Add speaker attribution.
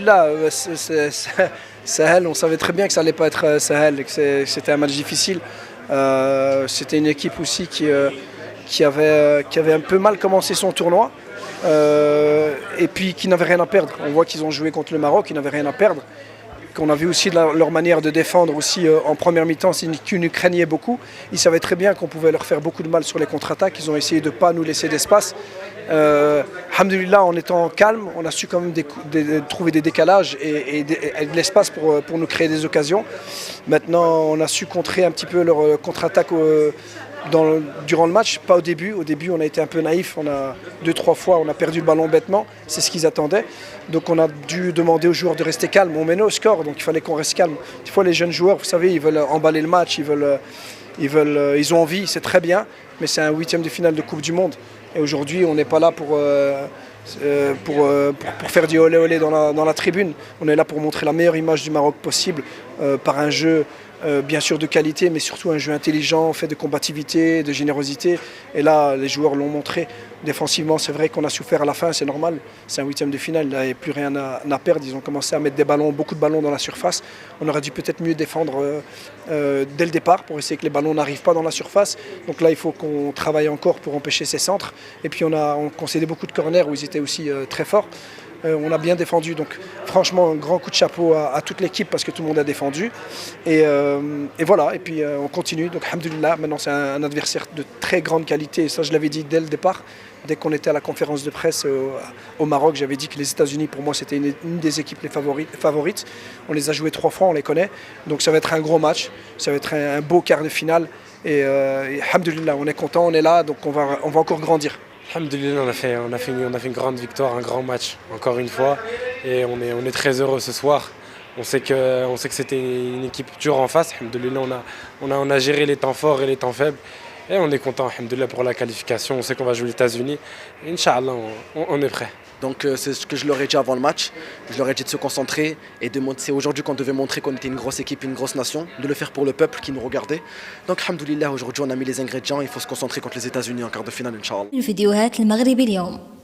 Speaker 1: Alhamdoulilah, Sahel, on savait très bien que ça allait pas être Sahel, et que c'était un match difficile. C'était une équipe aussi qui avait un peu mal commencé son tournoi et puis qui n'avait rien à perdre. On voit qu'ils ont joué contre le Maroc, ils n'avaient rien à perdre. Qu'on a vu aussi leur manière de défendre aussi en première mi-temps, c'est qu'ils nous craignaient beaucoup. Ils savaient très bien qu'on pouvait leur faire beaucoup de mal sur les contre-attaques. Ils ont essayé de ne pas nous laisser d'espace. Alhamdoulilah, en étant calme, on a su quand même trouver des décalages et de l'espace pour nous créer des occasions. Maintenant, on a su contrer un petit peu leur contre-attaque durant le match, pas au début. Au début, on a été un peu naïf. On a 2-3 fois, on a perdu le ballon bêtement. C'est ce qu'ils attendaient. Donc, on a dû demander aux joueurs de rester calmes. On menait au score, donc il fallait qu'on reste calme. Des fois, les jeunes joueurs, vous savez, ils veulent emballer le match, ils ont envie, c'est très bien. Mais c'est un 8e de finale de Coupe du Monde. Et aujourd'hui, on n'est pas là pour faire du olé olé dans la tribune. On est là pour montrer la meilleure image du Maroc possible par un jeu bien sûr de qualité, mais surtout un jeu intelligent, fait de combativité, de générosité. Et là, les joueurs l'ont montré. Défensivement, c'est vrai qu'on a souffert à la fin, c'est normal. C'est un 8e de finale, il n'y avait plus rien à perdre. Ils ont commencé à mettre beaucoup de ballons dans la surface. On aurait dû peut-être mieux défendre dès le départ pour essayer que les ballons n'arrivent pas dans la surface. Donc là, il faut qu'on travaille encore pour empêcher ces centres. Et puis on concédait beaucoup de corners où ils étaient aussi très forts. On a bien défendu, donc franchement un grand coup de chapeau à toute l'équipe parce que tout le monde a défendu et voilà, et puis on continue, donc alhamdoulilah, maintenant c'est un adversaire de très grande qualité et ça je l'avais dit dès le départ, dès qu'on était à la conférence de presse au Maroc, j'avais dit que les États-Unis pour moi c'était une des équipes les favorites, on les a joués 3 fois, on les connaît, donc ça va être un gros match, ça va être un beau quart de finale et alhamdoulilah, on est content, on est là, donc on va encore grandir.
Speaker 2: Alhamdoulilah, on a fait une grande victoire, un grand match, encore une fois. Et on est très heureux ce soir. On sait que c'était une équipe dure en face. Alhamdoulilah, on a géré les temps forts et les temps faibles. Et on est content, alhamdoulilah, pour la qualification. On sait qu'on va jouer les États-Unis. Inch'Allah, on est prêt.
Speaker 3: Donc c'est ce que je leur ai dit avant le match. Je leur ai dit de se concentrer et c'est aujourd'hui qu'on devait montrer qu'on était une grosse équipe, une grosse nation, de le faire pour le peuple qui nous regardait. Donc alhamdoulilah, aujourd'hui on a mis les ingrédients, il faut se concentrer contre les États-Unis en quart de finale, Inch'Allah.
Speaker 4: الفيديوهات المغربي اليوم.